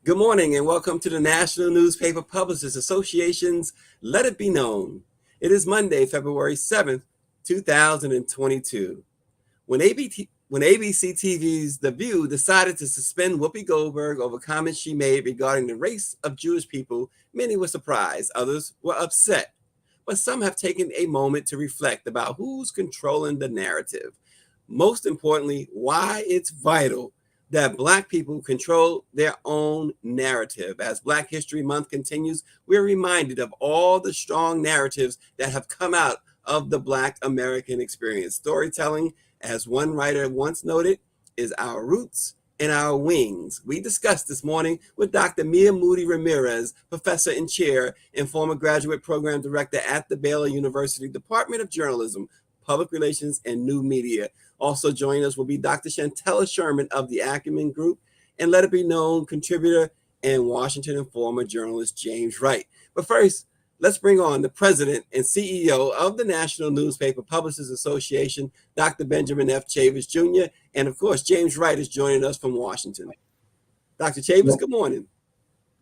Good morning and welcome to the National Newspaper Publishers Association's Let It Be Known. It is Monday, February 7th, 2022. When ABC TV's The View decided to suspend Whoopi Goldberg over comments she made regarding the race of Jewish people, many were surprised, others were upset. But some have taken a moment to reflect about who's controlling the narrative. Most importantly, why it's vital that Black people control their own narrative. As Black History Month continues, we're reminded of all the strong narratives that have come out of the Black American experience. Storytelling, as one writer once noted, is our roots and our wings. We discussed this morning with Dr. Mia Moody-Ramirez, professor and chair and former graduate program director at the Baylor University Department of Journalism, Public Relations, and New Media. Also joining us will be Dr. Chantella Sherman of the Acumen Group and Let It Be Known contributor and Washington Informer journalist James Wright. But first, let's bring on the president and CEO of the National Newspaper Publishers Association, Dr. Benjamin F. Chavis Jr., and of course, James Wright is joining us from Washington. Dr. Chavis, good morning.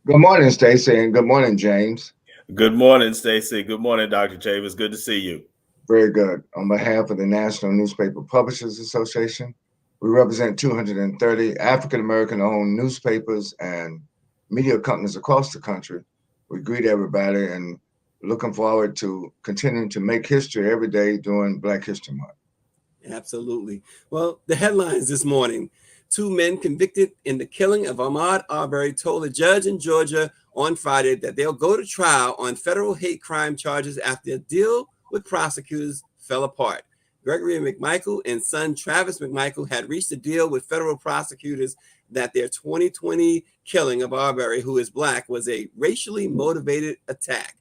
Good morning, Stacy, and good morning, James. Good morning, Stacy. Good morning, Dr. Chavis. Good to see you. Very good. On behalf of the National Newspaper Publishers Association, we represent 230 African American owned newspapers and media companies across the country. We greet everybody and looking forward to continuing to make history every day during Black History Month. Absolutely. Well, the headlines this morning: 2 men convicted in the killing of Ahmaud Arbery told a judge in Georgia on Friday that they'll go to trial on federal hate crime charges after a deal with prosecutors fell apart. Gregory McMichael and son Travis McMichael had reached a deal with federal prosecutors that their 2020 killing of Arbery, who is Black, was a racially motivated attack.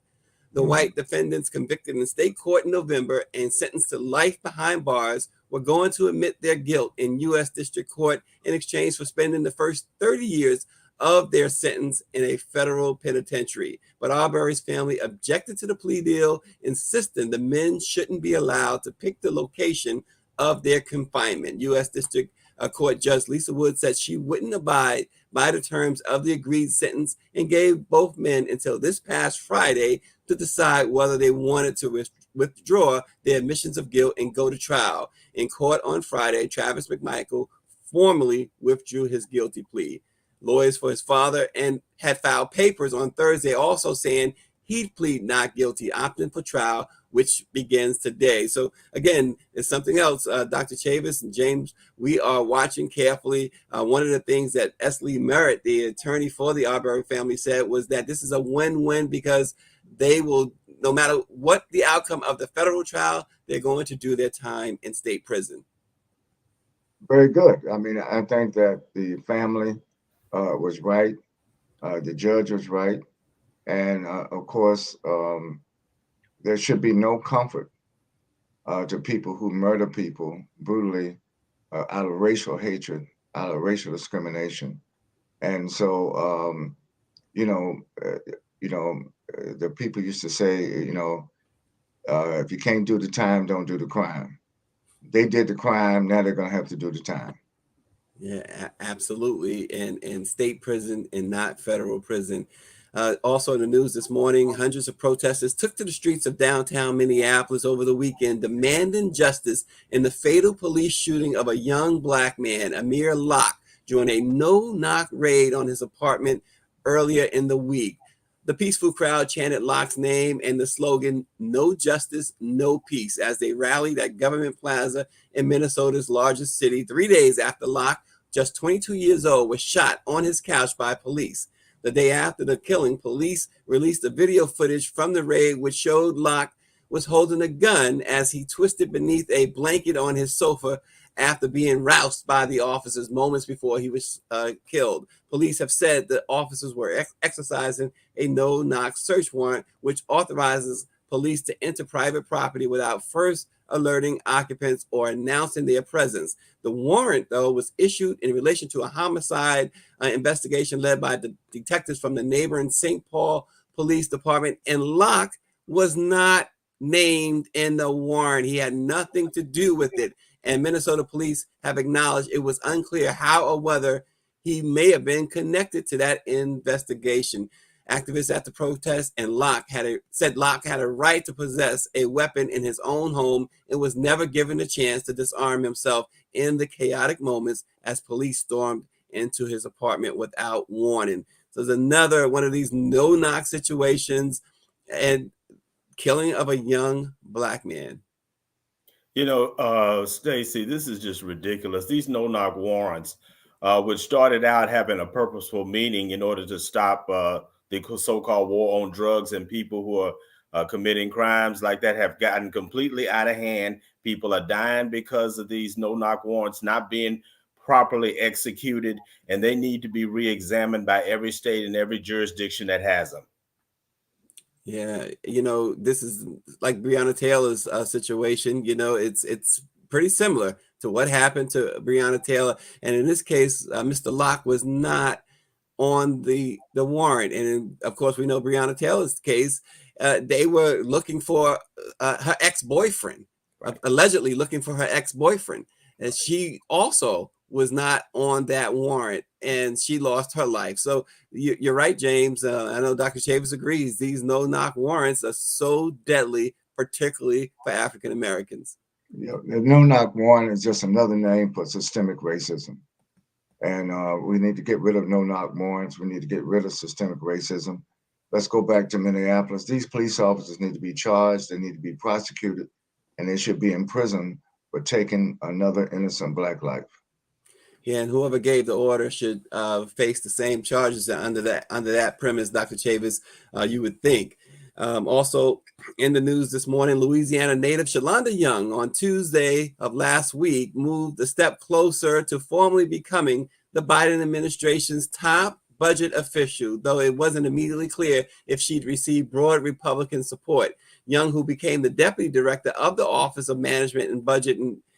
The white defendants convicted in state court in November and sentenced to life behind bars were going to admit their guilt in U.S. District Court in exchange for spending the first 30 years of their sentence in a federal penitentiary. But Arbery's family objected to the plea deal, insisting the men shouldn't be allowed to pick the location of their confinement. U.S. District Court Judge Lisa Wood said she wouldn't abide by the terms of the agreed sentence and gave both men until this past Friday to decide whether they wanted to withdraw their admissions of guilt and go to trial. In court on Friday, Travis McMichael formally withdrew his guilty plea. Lawyers for his father and had filed papers on Thursday also saying he'd plead not guilty, opting for trial, which begins today. So again, it's something else, Dr. Chavis and James, we are watching carefully. One of the things that Esley Merritt, the attorney for the Arbery family, said was that this is a win-win because they will, no matter what the outcome of the federal trial, they're going to do their time in state prison. Very good. I mean, I think that the family was right. The judge was right. And of course, there should be no comfort to people who murder people brutally out of racial hatred, out of racial discrimination. And so, the people used to say, if you can't do the time, don't do the crime. They did the crime, now they're going to have to do the time. Yeah, absolutely. And state prison and not federal prison. Also in the news this morning, hundreds of protesters took to the streets of downtown Minneapolis over the weekend, demanding justice in the fatal police shooting of a young Black man, Amir Locke, during a no-knock raid on his apartment earlier in the week. The peaceful crowd chanted Locke's name and the slogan, "No justice, no peace," as they rallied at Government Plaza in Minnesota's largest city 3 days after Locke, just 22 years old, was shot on his couch by police. The day after the killing, police released a video footage from the raid which showed Locke was holding a gun as he twisted beneath a blanket on his sofa after being roused by the officers moments before he was killed. Police have said the officers were exercising a no-knock search warrant, which authorizes police to enter private property without first alerting occupants or announcing their presence. The warrant, though, was issued in relation to a homicide investigation led by the detectives from the neighboring St. Paul Police Department, and Locke was not named in the warrant. He had nothing to do with it. And Minnesota police have acknowledged it was unclear how or whether he may have been connected to that investigation. Activists at the protest and said Locke had a right to possess a weapon in his own home and was never given a chance to disarm himself in the chaotic moments as police stormed into his apartment without warning. So there's another one of these no-knock situations and killing of a young Black man. Stacey, this is just ridiculous. These no-knock warrants, which started out having a purposeful meaning in order to stop the so-called war on drugs and people who are committing crimes like that, have gotten completely out of hand. People are dying because of these no-knock warrants not being properly executed, and they need to be re-examined by every state and every jurisdiction that has them. Yeah, this is like Breonna Taylor's situation. It's pretty similar to what happened to Breonna Taylor, and in this case, Mr. Locke was not on the warrant. And of course, we know Breonna Taylor's case. They were looking for her ex-boyfriend, right. Allegedly looking for her ex-boyfriend, and she also was not on that warrant, and she lost her life. So you're right, James. I know Dr. Chavis agrees. These no-knock warrants are so deadly, particularly for African Americans. The no-knock warrant is just another name for systemic racism. And we need to get rid of no-knock warrants. We need to get rid of systemic racism. Let's go back to Minneapolis. These police officers need to be charged. They need to be prosecuted, and they should be in prison for taking another innocent Black life. Yeah, and whoever gave the order should face the same charges under that premise, Dr. Chavis, you would think. Also in the news this morning, Louisiana native Shalonda Young on Tuesday of last week moved a step closer to formally becoming the Biden administration's top budget official, though it wasn't immediately clear if she'd received broad Republican support. Young, who became the deputy director of the Office of Management and Budget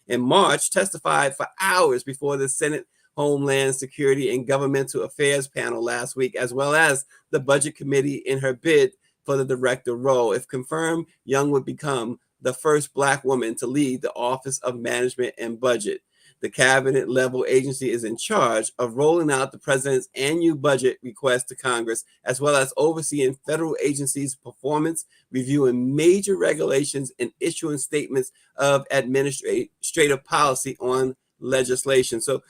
in March, testified for hours before the Senate Homeland Security and Governmental Affairs panel last week, as well as the Budget Committee, in her bid for the director role. If confirmed, Young would become the first Black woman to lead the Office of Management and Budget. The cabinet level agency is in charge of rolling out the president's annual budget request to Congress, as well as overseeing federal agencies' performance, reviewing major regulations, and issuing statements of administrative policy on legislation. So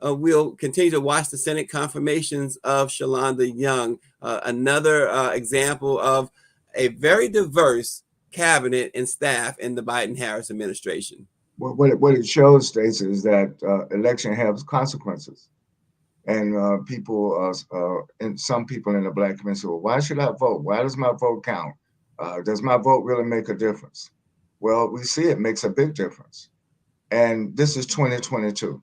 we'll continue to watch the Senate confirmations of Shalonda Young, another example of a very diverse cabinet and staff in the Biden-Harris administration. What it shows, Stacey, is that election has consequences, and people, and some people in the Black community say, well, why should I vote? Why does my vote count? Does my vote really make a difference? Well, we see it makes a big difference, and this is 2022.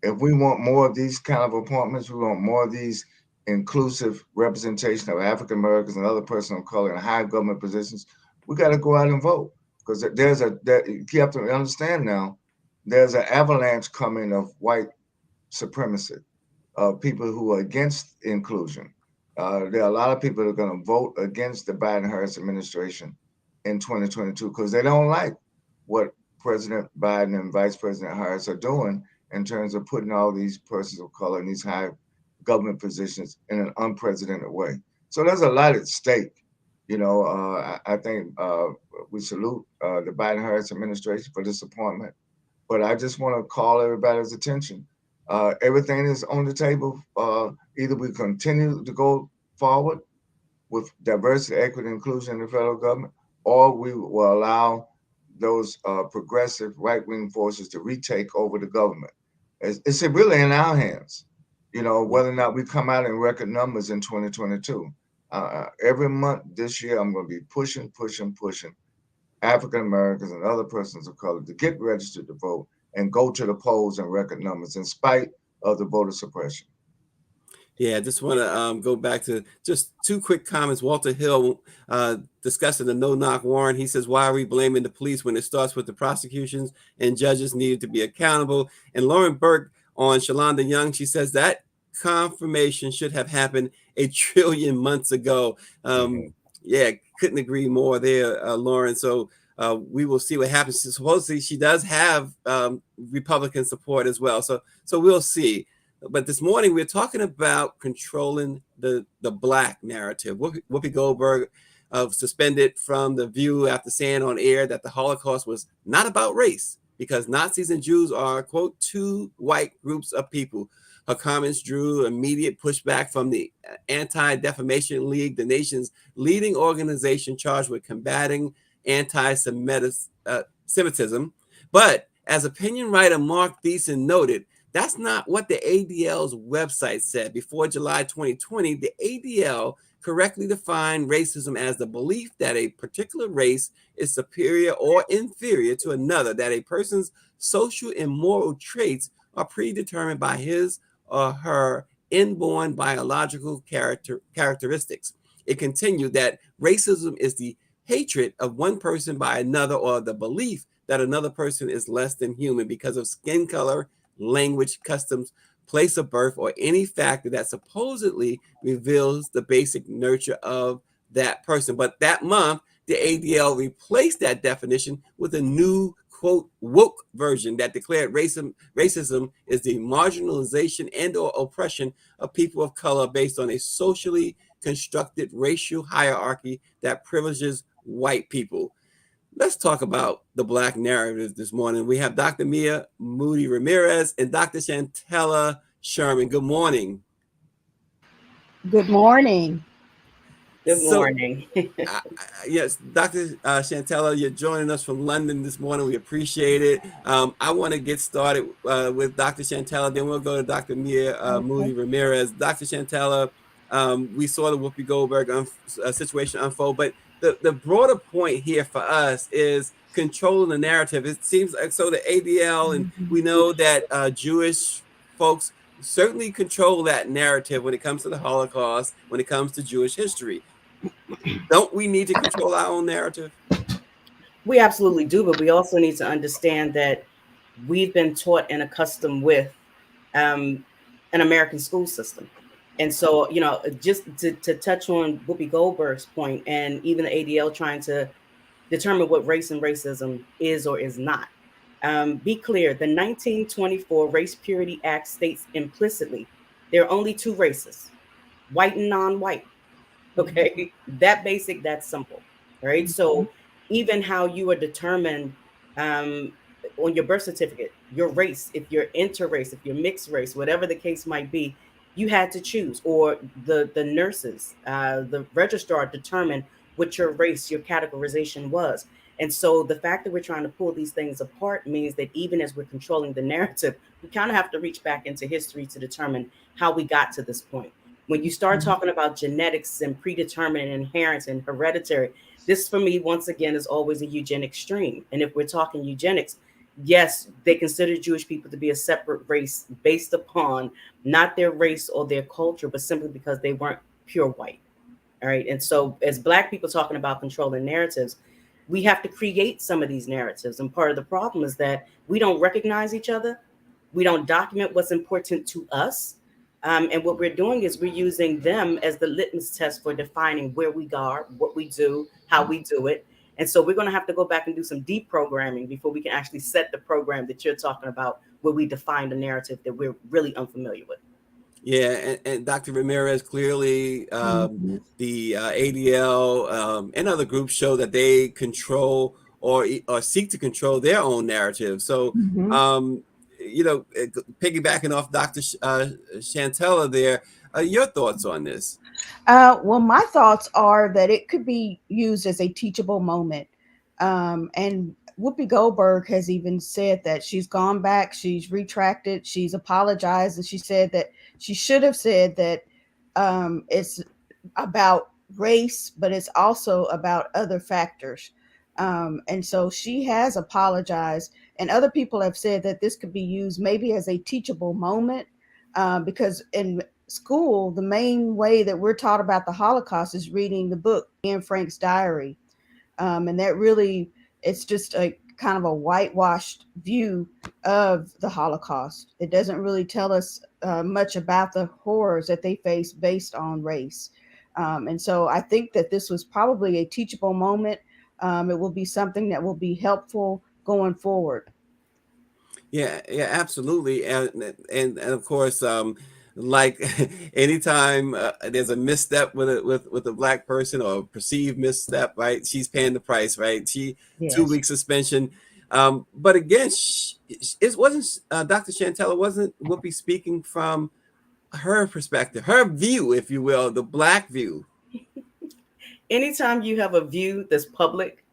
If we want more of these kind of appointments, we want more of these inclusive representation of African Americans and other persons of color in high government positions, we got to go out and vote. Because you have to understand now, there's an avalanche coming of white supremacy, people who are against inclusion. There are a lot of people that are going to vote against the Biden-Harris administration in 2022 because they don't like what President Biden and Vice President Harris are doing in terms of putting all these persons of color in these high government positions in an unprecedented way. So there's a lot at stake. I think we salute the Biden-Harris administration for this appointment, but I just want to call everybody's attention. Everything is on the table. Either we continue to go forward with diversity, equity, inclusion in the federal government, or we will allow those progressive right-wing forces to retake over the government. It's really in our hands, whether or not we come out in record numbers in 2022. Every month this year, I'm going to be pushing African Americans and other persons of color to get registered to vote and go to the polls in record numbers in spite of the voter suppression. Yeah, I just want to go back to just two quick comments. Walter Hill discussing the no-knock warrant. He says, why are we blaming the police when it starts with the prosecutions and judges needed to be accountable? And Lauren Burke on Shalonda Young, she says that confirmation should have happened 1 trillion months ago. Yeah, couldn't agree more there, Lauren. So we will see what happens. Supposedly she does have Republican support as well. So we'll see. But this morning we're talking about controlling the Black narrative. Whoopi Goldberg suspended from The View after saying on air that the Holocaust was not about race because Nazis and Jews are, quote, two white groups of people. Her comments drew immediate pushback from the Anti-Defamation League, the nation's leading organization charged with combating anti-Semitism. But as opinion writer Mark Thiessen noted, that's not what the ADL's website said. Before July 2020, the ADL correctly defined racism as the belief that a particular race is superior or inferior to another, that a person's social and moral traits are predetermined by his or her inborn biological characteristics. It continued that racism is the hatred of one person by another, or the belief that another person is less than human because of skin color, language, customs, place of birth, or any factor that supposedly reveals the basic nurture of that person. But that month, the ADL replaced that definition with a new, quote, woke version that declared racism is the marginalization and or oppression of people of color based on a socially constructed racial hierarchy that privileges white people. Let's talk about the Black narrative this morning. We have Dr. Mia Moody-Ramirez and Dr. Chantella Sherman. Good morning. Good morning. Good morning. Yes, Dr. Chantella, you're joining us from London this morning. We appreciate it. I want to get started with Dr. Chantella, then we'll go to Dr. Mia Moody-Ramirez. Dr. Chantella, we saw the Whoopi Goldberg situation unfold, but the broader point here for us is controlling the narrative. It seems like so the ADL, and we know that Jewish folks certainly control that narrative when it comes to the Holocaust, when it comes to Jewish history. Don't we need to control our own narrative? We absolutely do, but we also need to understand that we've been taught and accustomed with an American school system. And so, you know, just to touch on Whoopi Goldberg's point, and even the ADL trying to determine what race and racism is or is not. Be clear, the 1924 Race Purity Act states implicitly there are only two races, white and non-white. Okay, that basic, that simple. All right. So even how you are determined on your birth certificate, your race, if you're interrace, if you're mixed race, whatever the case might be, you had to choose, or the nurses, the registrar determined what your race, your categorization was. And so the fact that we're trying to pull these things apart means that even as we're controlling the narrative, we kind of have to reach back into history to determine how we got to this point. When you start talking about genetics and predetermined and inherent and hereditary, this for me, once again, is always a eugenic stream. And if we're talking eugenics, yes, they consider Jewish people to be a separate race based upon not their race or their culture, but simply because they weren't pure white. All right. And so as Black people talking about controlling narratives, we have to create some of these narratives. And part of the problem is that we don't recognize each other. We don't document what's important to us. And what we're doing is we're using them as the litmus test for defining where we are, what we do, how we do it. And so we're going to have to go back and do some deep programming before we can actually set the program that you're talking about, where we define the narrative that we're really unfamiliar with. Yeah, and Dr. Ramirez, clearly the ADL and other groups show that they control or seek to control their own narrative. So, you know, piggybacking off Dr. Chantella there, your thoughts on this? Well, my thoughts are that it could be used as a teachable moment. And Whoopi Goldberg has even said that she's gone back, she's retracted, she's apologized, and she said that she should have said that it's about race, but it's also about other factors. And so she has apologized, and other people have said that this could be used maybe as a teachable moment, because in school, the main way that we're taught about the Holocaust is reading the book Anne Frank's diary. And that really, it's just a kind of a whitewashed view of the Holocaust. It doesn't really tell us much about the horrors that they faced based on race. And so I think that this was probably a teachable moment. It will be something that will be helpful going forward. Yeah, yeah, absolutely, and of course, like anytime there's a misstep with a black person or a perceived misstep, right? She's paying the price, right? She Yes. 2 week suspension. But again, it wasn't Dr. Chantella wasn't Whoopi speaking from her perspective, her view, if you will, the black view. Anytime you have a view that's public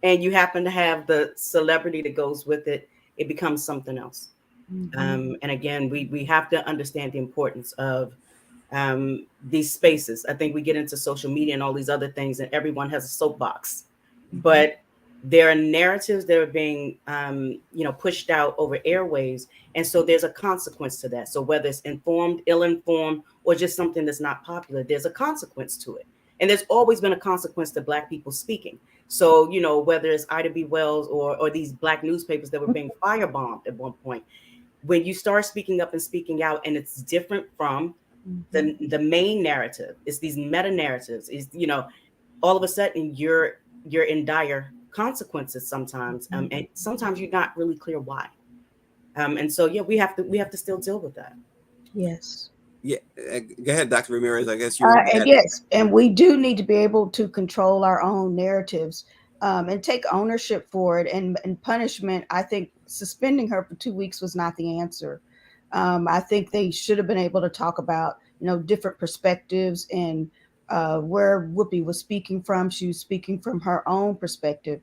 and you happen to have the celebrity that goes with it, it becomes something else. And again, we have to understand the importance of these spaces. I think we get into social media and all these other things, and everyone has a soapbox, but there are narratives that are being, pushed out over airwaves, and so there's a consequence to that. So whether it's informed, ill-informed, or just something that's not popular, there's a consequence to it. And there's always been a consequence to Black people speaking. So, whether it's Ida B. Wells or these Black newspapers that were being firebombed at one point, when you start speaking up and speaking out, and it's different from the main narrative, it's these meta narratives, is all of a sudden you're in dire consequences sometimes, and sometimes you're not really clear why. And so yeah, we have to still deal with that. Yes. Yeah, go ahead, Dr. Ramirez. I guess And yes, and we do need to be able to control our own narratives, and take ownership for it. And punishment, I think suspending her for 2 weeks was not the answer. I think they should have been able to talk about, different perspectives, and where Whoopi was speaking from. She was speaking from her own perspective.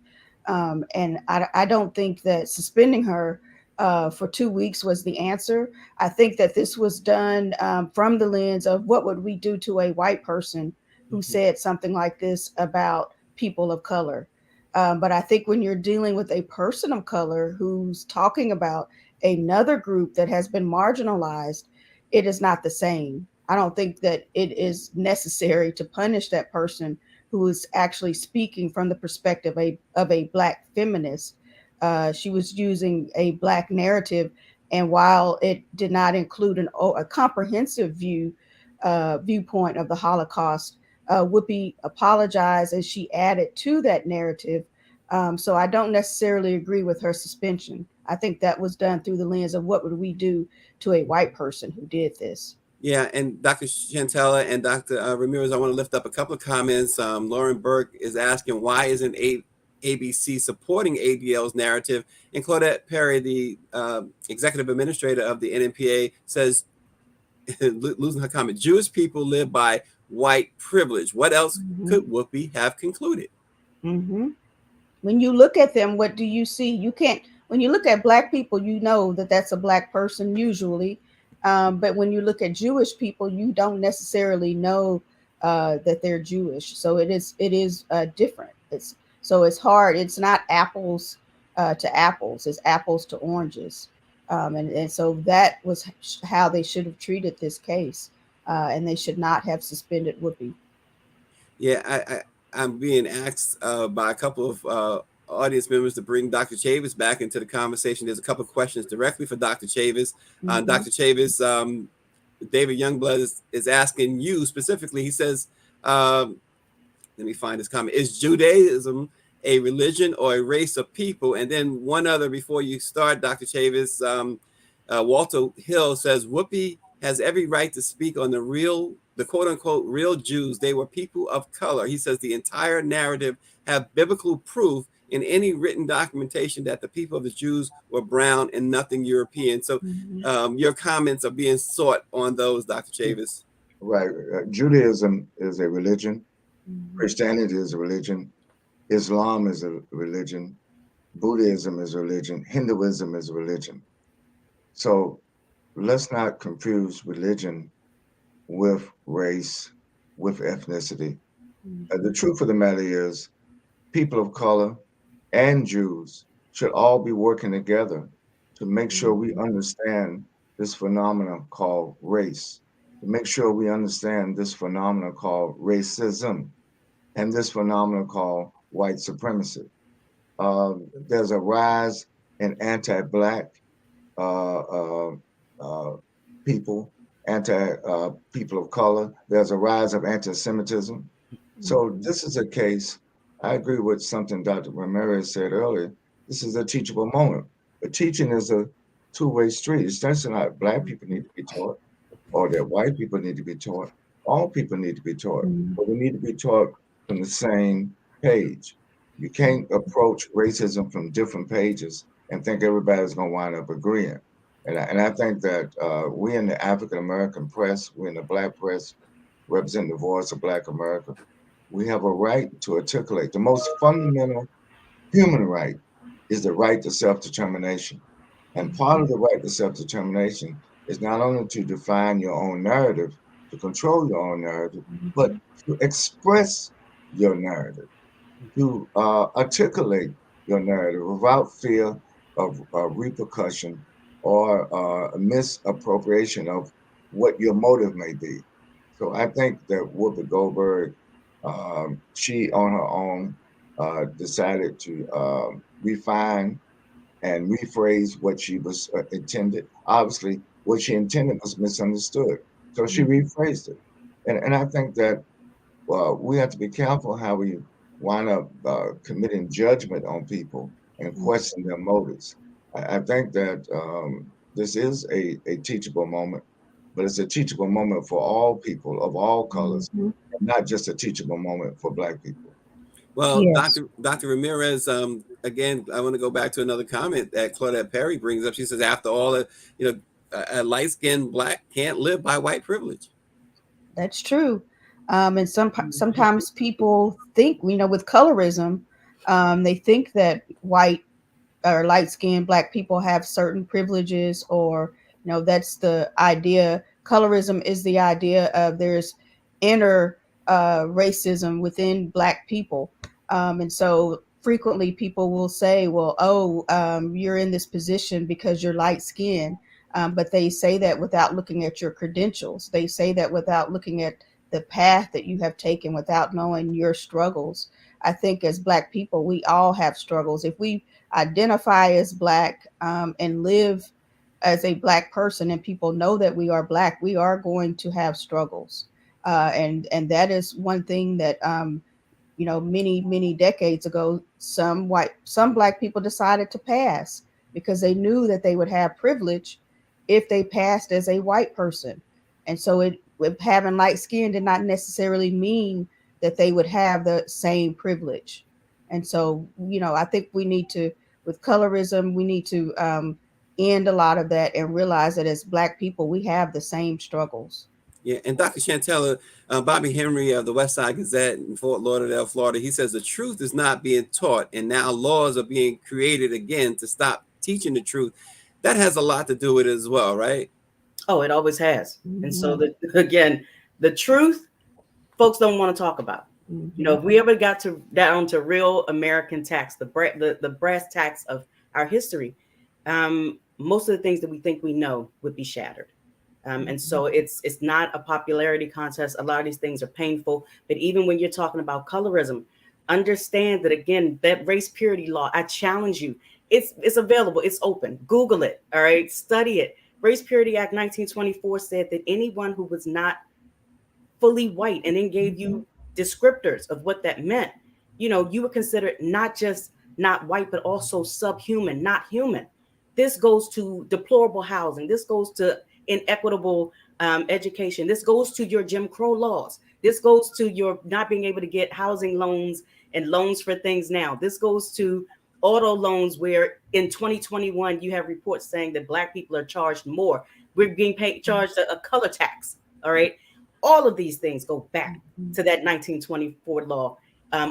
And I don't think that suspending her for 2 weeks was the answer. I think that this was done from the lens of what would we do to a white person who said something like this about people of color. But I think when you're dealing with a person of color who's talking about another group that has been marginalized, it is not the same. I don't think that it is necessary to punish that person who is actually speaking from the perspective of a Black feminist. She was using a Black narrative, and while it did not include a comprehensive viewpoint of the Holocaust, Whoopi apologized and she added to that narrative. So I don't necessarily agree with her suspension. I think that was done through the lens of what would we do to a white person who did this. Yeah, and Dr. Chantella and Dr. Ramirez, I want to lift up a couple of comments. Lauren Burke is asking, why isn't ABC supporting ADL's narrative? And Claudette Perry, the executive administrator of the NMPA, says, losing her comment, Jewish people live by white privilege. What else could Whoopi have concluded? When you look at them, what do you see? You can't, when you look at Black people, you know that that's a Black person usually. But when you look at Jewish people, you don't necessarily know that they're Jewish. So it is different. It's hard. It's not apples to apples. It's apples to oranges. And so that was how they should have treated this case. And they should not have suspended Whoopi. Yeah, I'm being asked by a couple of audience members to bring Dr. Chavis back into the conversation. There's a couple of questions directly for Dr. Chavis. Dr. Chavis, David Youngblood is asking you specifically. He says, let me find this comment. Is Judaism a religion or a race of people? And then one other before you start, Dr. Chavis, Walter Hill says, Whoopi has every right to speak on the quote unquote real Jews. They were people of color. He says the entire narrative have biblical proof in any written documentation that the people of the Jews were brown and nothing European. So your comments are being sought on those, Dr. Chavis. Right. Judaism is a religion. Christianity is a religion. Islam is a religion. Buddhism is a religion. Hinduism is a religion. So let's not confuse religion with race, with ethnicity. The truth of the matter is people of color and Jews should all be working together to make sure we understand this phenomenon called race, to make sure we understand this phenomenon called racism and this phenomenon called white supremacy. There's a rise in anti-Black people, people of color. There's a rise of anti-Semitism. So this is a case, I agree with something Dr. Ramirez said earlier, this is a teachable moment. But teaching is a two-way street. It's just not black people need to be taught or that white people need to be taught. All people need to be taught, but we need to be taught from the same page. You can't approach racism from different pages and think everybody's going to wind up agreeing. And I think that we in the African American press, we in the black press, represent the voice of Black America. We have a right to articulate. The most fundamental human right is the right to self-determination. And part of the right to self-determination is not only to define your own narrative, to control your own narrative, but to express your narrative, to articulate your narrative without fear of repercussion or misappropriation of what your motive may be. So I think that Whoopi Goldberg, she on her own decided to refine and rephrase what she was intended. Obviously, what she intended was misunderstood. So she rephrased it. And I think that we have to be careful how we wind up committing judgment on people and question their motives. I think that this is a teachable moment, but it's a teachable moment for all people of all colors, and not just a teachable moment for Black people. Well, Yes. Dr. Ramirez, again, I want to go back to another comment that Claudette Perry brings up. She says, after all, a light-skinned Black can't live by white privilege. That's true. And sometimes people think, with colorism, they think that white or light-skinned Black people have certain privileges, or that's the idea. Colorism is the idea of there's inner racism within Black people, and so frequently people will say, well, you're in this position because you're light-skinned, but they say that without looking at your credentials. They say that without looking at the path that you have taken, without knowing your struggles. I think as Black people, we all have struggles. If we identify as Black and live as a Black person, and people know that we are Black, we are going to have struggles. And that is one thing that many decades ago, some Black people decided to pass because they knew that they would have privilege if they passed as a white person. And so with having light skin did not necessarily mean that they would have the same privilege. And so, I think we need to, with colorism, we need to end a lot of that and realize that as Black people, we have the same struggles. Yeah, and Dr. Chantella, Bobby Henry of the West Side Gazette in Fort Lauderdale, Florida, he says the truth is not being taught, and now laws are being created again to stop teaching the truth. That has a lot to do with it as well, right? Oh, it always has. And so, again, the truth, folks don't want to talk about. If we ever got down to real American tax, the brass tacks of our history, most of the things that we think we know would be shattered. And so it's not a popularity contest. A lot of these things are painful. But even when you're talking about colorism, understand that, again, that race purity law, I challenge you. It's available. It's open. Google it. All right. Study it. Race Purity Act 1924 said that anyone who was not fully white, and then gave you descriptors of what that meant, you were considered not just not white, but also subhuman, not human. This goes to deplorable housing. This goes to inequitable education. This goes to your Jim Crow laws. This goes to your not being able to get housing loans and loans for things now. This goes to auto loans, where in 2021, you have reports saying that Black people are charged more. We're being charged a color tax. All right. All of these things go back to that 1924 law,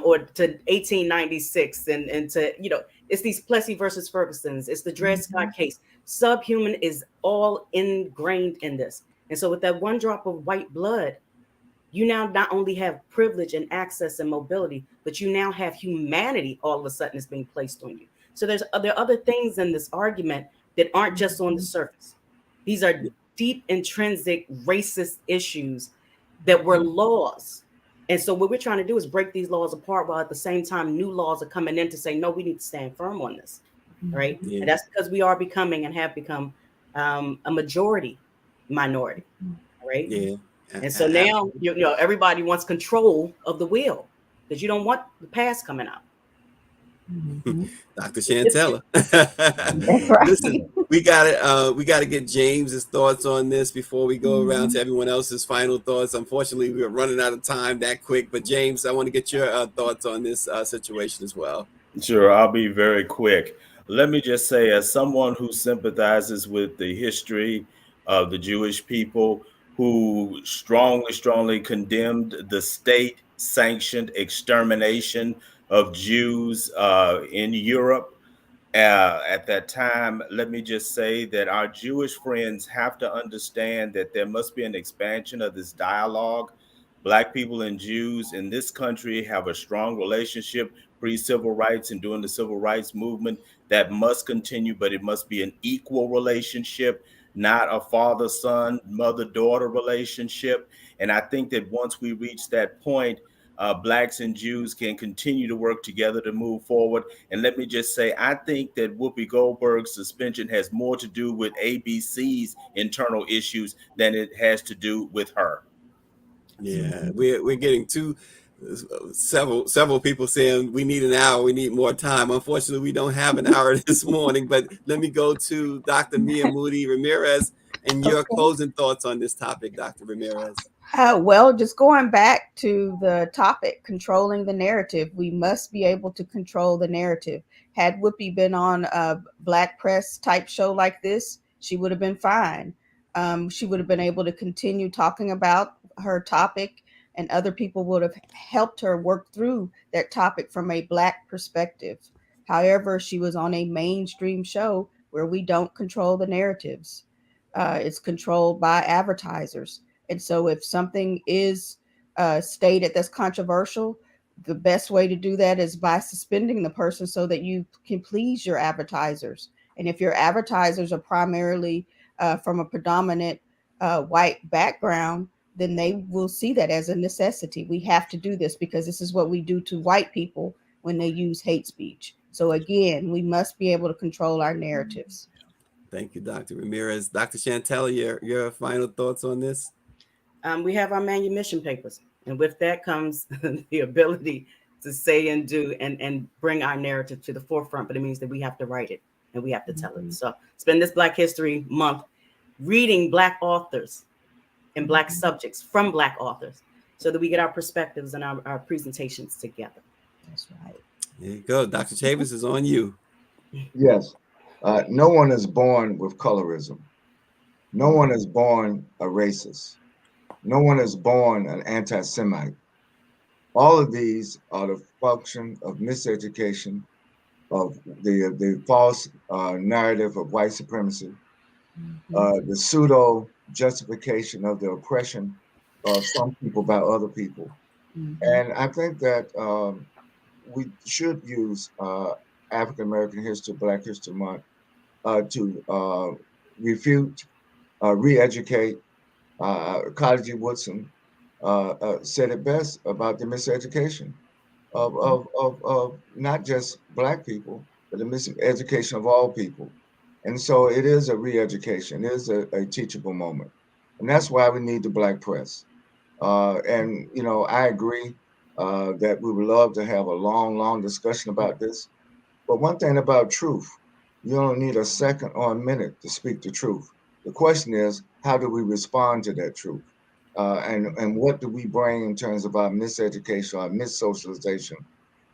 or to 1896, and to, it's these Plessy versus Ferguson's, it's the Dred Scott case. Subhuman is all ingrained in this. And so with that one drop of white blood, you now not only have privilege and access and mobility, but you now have humanity all of a sudden is being placed on you. So there are other things in this argument that aren't just on the surface. These are deep, intrinsic racist issues that were laws. And so what we're trying to do is break these laws apart, while at the same time new laws are coming in to say, no, we need to stand firm on this. Right. Yeah. And that's because we are becoming and have become a majority minority. Right. Yeah. And so now, everybody wants control of the wheel, because you don't want the past coming out. Dr. Chantella. That's right. Listen, we got to get James's thoughts on this before we go around to everyone else's final thoughts. Unfortunately, we're running out of time that quick, but James, I want to get your thoughts on this situation as well. Sure, I'll be very quick. Let me just say, as someone who sympathizes with the history of the Jewish people, who strongly condemned the state-sanctioned extermination of Jews in Europe, at that time, let me just say that our Jewish friends have to understand that there must be an expansion of this dialogue. Black people and Jews in this country have a strong relationship pre-civil rights and during the civil rights movement. That must continue, but it must be an equal relationship, not a father-son, mother-daughter relationship. And I think that once we reach that point, Blacks and Jews can continue to work together to move forward. And let me just say, I think that Whoopi Goldberg's suspension has more to do with ABC's internal issues than it has to do with her. Yeah, we're getting several people saying we need an hour, we need more time. Unfortunately, we don't have an hour this morning, but let me go to Dr. Mia Moody-Ramirez and your closing thoughts on this topic, Dr. Ramirez. Well, just going back to the topic, controlling the narrative, we must be able to control the narrative. Had Whoopi been on a Black press type show like this, she would have been fine. She would have been able to continue talking about her topic, and other people would have helped her work through that topic from a Black perspective. However, she was on a mainstream show where we don't control the narratives. It's controlled by advertisers. And so if something is stated that's controversial, the best way to do that is by suspending the person so that you can please your advertisers. And if your advertisers are primarily from a predominant white background, then they will see that as a necessity. We have to do this because this is what we do to white people when they use hate speech. So again, we must be able to control our narratives. Thank you, Dr. Ramirez. Dr. Chantella, your final thoughts on this? We have our manumission papers, and with that comes the ability to say and do and bring our narrative to the forefront. But it means that we have to write it and we have to tell it. So spend this Black History Month reading Black authors and Black subjects from Black authors so that we get our perspectives and our presentations together. That's right. There you go. Dr. Chavis is on you. Yes. No one is born with colorism. No one is born a racist. No one is born an anti-Semite. All of these are the function of miseducation, of the false narrative of white supremacy, the pseudo justification of the oppression of some people by other people. And I think that we should use African American History, Black History Month to refute, re-educate. College Woodson said it best about the miseducation of not just Black people, but the miseducation of all people. And so it is a re-education, it is a teachable moment. And that's why we need the Black press. And, you know, I agree that we would love to have a long discussion about this. But one thing about truth, you don't need a second or a minute to speak the truth. The question is, how do we respond to that truth? And what do we bring in terms of our miseducation, our missocialization,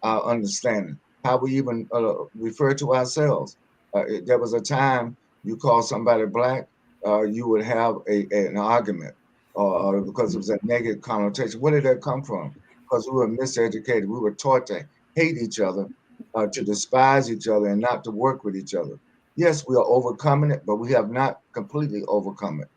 our understanding, how we even refer to ourselves? There was a time you call somebody Black, you would have an argument because it was a negative connotation. Where did that come from? Because we were miseducated. We were taught to hate each other, to despise each other, and not to work with each other. Yes, we are overcoming it, but we have not completely overcome it.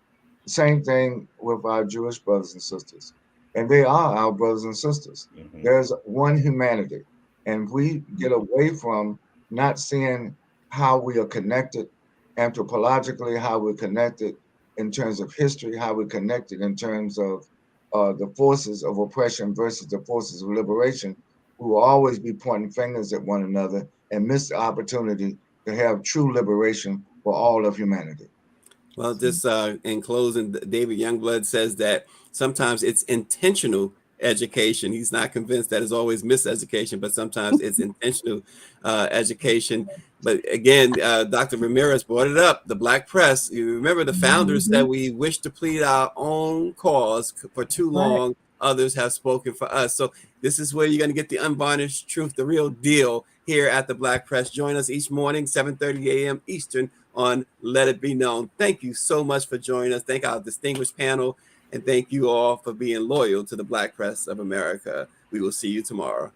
Same thing with our Jewish brothers and sisters. And they are our brothers and sisters. There's one humanity. And we get away from not seeing how we are connected anthropologically, how we're connected in terms of history, how we're connected in terms of the forces of oppression versus the forces of liberation. We will always be pointing fingers at one another and miss the opportunity to have true liberation for all of humanity. Well, just in closing, David Youngblood says that sometimes it's intentional education. He's not convinced that it's always miseducation, but sometimes it's intentional education. But again, Dr. Ramirez brought it up, the Black press. You remember the founders said we wish to plead our own cause for too long. Right. Others have spoken for us. So this is where you're going to get the unvarnished truth, the real deal here at the Black Press. Join us each morning, 7:30 a.m. Eastern on Let It Be Known. Thank you so much for joining us. Thank our distinguished panel. And thank you all for being loyal to the Black Press of America. We will see you tomorrow.